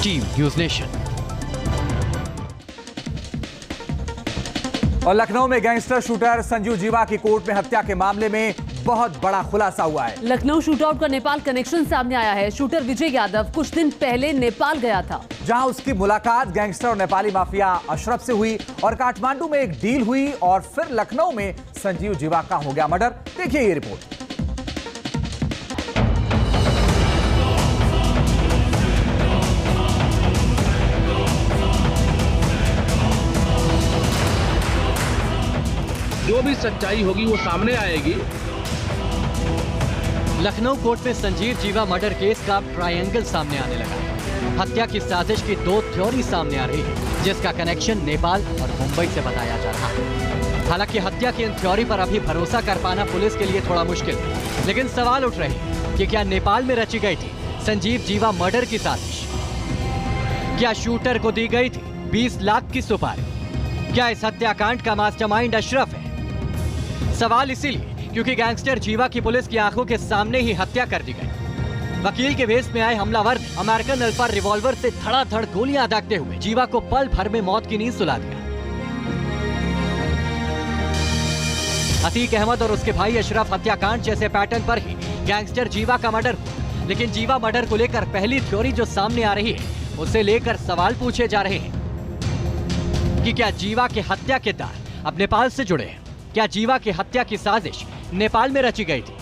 Team news nation. और लखनऊ में gangster shooter Sanjeev जीवा की कोर्ट में हत्या के मामले में बहुत बड़ा खुलासा हुआ है। लखनऊ शूटआउट का नेपाल कनेक्शन सामने आया है। शूटर विजय यादव कुछ दिन पहले नेपाल गया था, जहां उसकी मुलाकात गैंगस्टर और नेपाली माफिया अशरफ से हुई और काठमांडू में एक डील हुई और फिर लखनऊ में संजीव जीवा का हो गया मर्डर। देखिए ये रिपोर्ट। जो भी सच्चाई होगी वो सामने आएगी। लखनऊ कोर्ट में संजीव जीवा मर्डर केस का ट्रायंगल सामने आने लगा है। हत्या की साजिश की दो थ्योरी सामने आ रही है, जिसका कनेक्शन नेपाल और मुंबई से बताया जा रहा है। हालांकि हत्या की इन थ्योरी पर अभी भरोसा कर पाना पुलिस के लिए थोड़ा मुश्किल है, लेकिन सवाल उठ रहे हैं कि क्या नेपाल में रची गई थी संजीव जीवा मर्डर की साजिश? क्या शूटर को दी गई थी 20 लाख की सुपारी? क्या इस हत्याकांड का मास्टरमाइंड अशरफ है? सवाल इसीलिए क्योंकि गैंगस्टर जीवा की पुलिस की आंखों के सामने ही हत्या कर दी गई। वकील के वेश में आए हमलावर ने अमेरिकन अल्फा रिवॉल्वर से धड़ाधड़ गोलियां दागते हुए जीवा को पल भर में मौत की नींद सुला दिया। अतीक अहमद और उसके भाई अशरफ हत्याकांड जैसे पैटर्न पर ही गैंगस्टर जीवा का मर्डर हुआ, लेकिन जीवा मर्डर को लेकर पहली थ्योरी जो सामने आ रही है उसे लेकर सवाल पूछे जा रहे हैं कि क्या जीवा के हत्या के दार अब नेपाल से जुड़े हैं? क्या जीवा की हत्या की साजिश नेपाल में रची गई थी?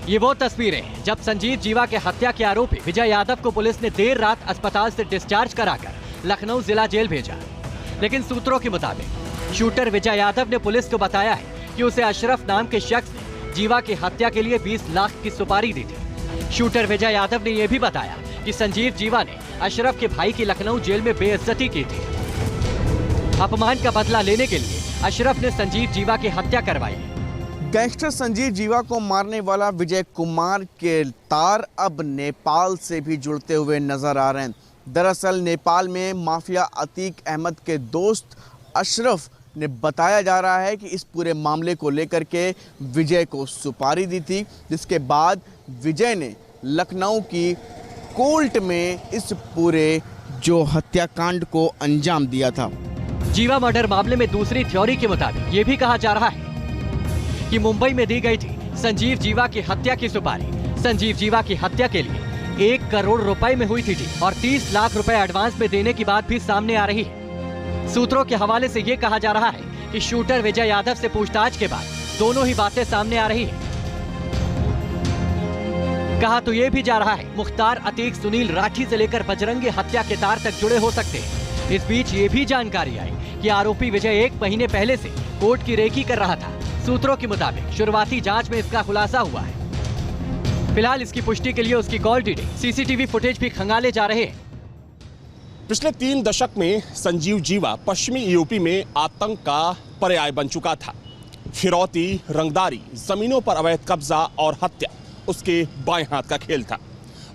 ये वो तस्वीरें हैं जब संजीव जीवा के हत्या के आरोपी विजय यादव को पुलिस ने देर रात अस्पताल से डिस्चार्ज कराकर लखनऊ जिला जेल भेजा। लेकिन सूत्रों के मुताबिक शूटर विजय यादव ने पुलिस को बताया है कि उसे अशरफ नाम के शख्स ने जीवा की हत्या के लिए 20 लाख की सुपारी दी थी। शूटर विजय यादव ने यह भी बताया कि संजीव जीवा ने अशरफ के भाई की लखनऊ जेल में बेइज्जती की थी। अपमान का बदला लेने के लिए अशरफ ने संजीव जीवा की हत्या करवाई। गैंगस्टर संजीव जीवा को मारने वाला विजय कुमार के तार अब नेपाल से भी जुड़ते हुए नजर आ रहे हैं। दरअसल नेपाल में माफिया अतीक अहमद के दोस्त अशरफ ने बताया जा रहा है कि इस पूरे मामले को लेकर के विजय को सुपारी दी थी, जिसके बाद विजय ने लखनऊ की कोर्ट में इस पूरे जो हत्याकांड को अंजाम दिया था। जीवा मर्डर मामले में दूसरी थ्योरी के मुताबिक ये भी कहा जा रहा है कि मुंबई में दी गई थी संजीव जीवा की हत्या की सुपारी। संजीव जीवा की हत्या के लिए 1 करोड़ रुपए में हुई थी और 30 लाख रुपए एडवांस में देने की बात भी सामने आ रही है। सूत्रों के हवाले से ये कहा जा रहा है कि शूटर विजय यादव से पूछताछ के बाद दोनों ही बातें सामने आ रही है। कहा तो ये भी जा रहा है मुख्तार, अतीक, सुनील राठी से लेकर बजरंगी हत्या के तार तक जुड़े हो सकते हैं। इस बीच ये भी जानकारी आई कि आरोपी विजय 1 महीने पहले से कोर्ट की रेकी कर रहा था। सूत्रों के मुताबिक शुरुआती जांच में इसका खुलासा हुआ है। फिलहाल इसकी पुष्टि के लिए उसकी कॉल डिटेल, सीसीटीवी फुटेज भी खंगाले जा रहे हैं। पिछले 3 दशक में संजीव जीवा पश्चिमी यूपी में आतंक का पर्याय बन चुका था। फिरौती, रंगदारी, जमीनों पर अवैध कब्जा और हत्या उसके बाएं हाथ का खेल था।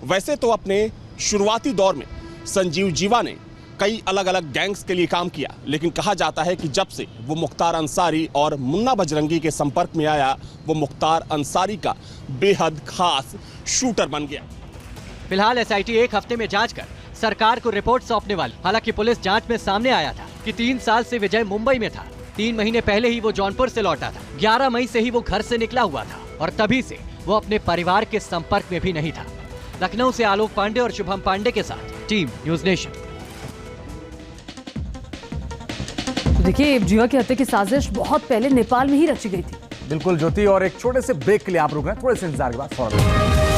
वैसे तो अपने शुरुआती दौर में संजीव जीवा ने कई अलग अलग गैंग्स के लिए काम किया, लेकिन कहा जाता है कि जब से वो मुख्तार अंसारी और मुन्ना बजरंगी के संपर्क में आया, वो मुख्तार अंसारी का बेहद खास शूटर बन गया। फिलहाल एसआईटी 1 हफ्ते में जांच कर सरकार को रिपोर्ट सौंपने वाली। हालांकि पुलिस जांच में सामने आया था कि 3 साल से विजय मुंबई में था। 3 महीने पहले ही वो जौनपुर से लौटा था। 11 मई से ही वो घर से निकला हुआ था और तभी से वो अपने परिवार के संपर्क में भी नहीं था। लखनऊ से आलोक पांडे और शुभम पांडे के साथ टीम न्यूज़ नेशन। देखिए, जीवा की हत्या की साजिश बहुत पहले नेपाल में ही रची गई थी। बिल्कुल ज्योति, और एक छोटे से ब्रेक के लिए आप रुक रहे हैं, थोड़े से इंतजार के बाद फौरन